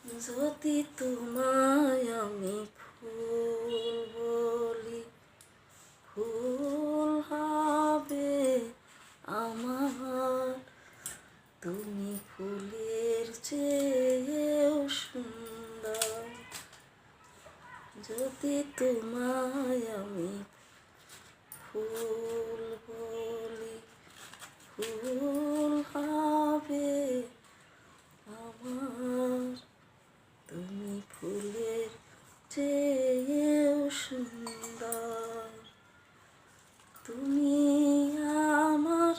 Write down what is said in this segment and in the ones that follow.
যদি তোমায় আমি ফুল বলি, ফুল হবে আমার। তুমি ফুলের চেয়েও সুন্দর। যদি তোমায় আমি ফুল বলি, ফুল হবে আমার। তুমি ফুলের চেয়েও সুন্দর। তুমি আমার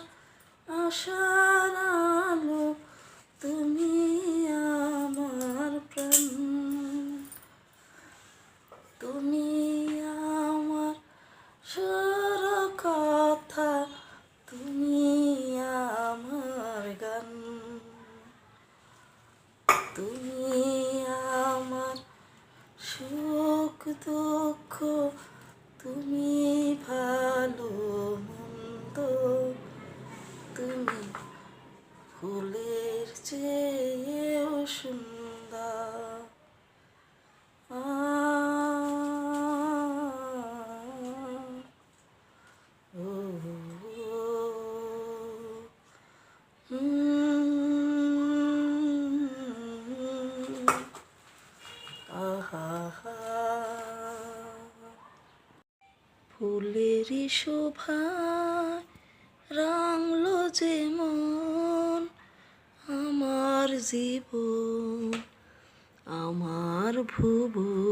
আশার আলো, তুমি আমার প্রাণ। তুমি আমার সারা কথা, তুমি আমার গান। তুমি আমার সুখ দুঃখ, তুমি ভালো মন্দ। তুমি ফুলের চেয়েও সুন্দর। ফুলেরই শোভায় রাঙলো যেমন আমার জীবন, আমার ভুবন।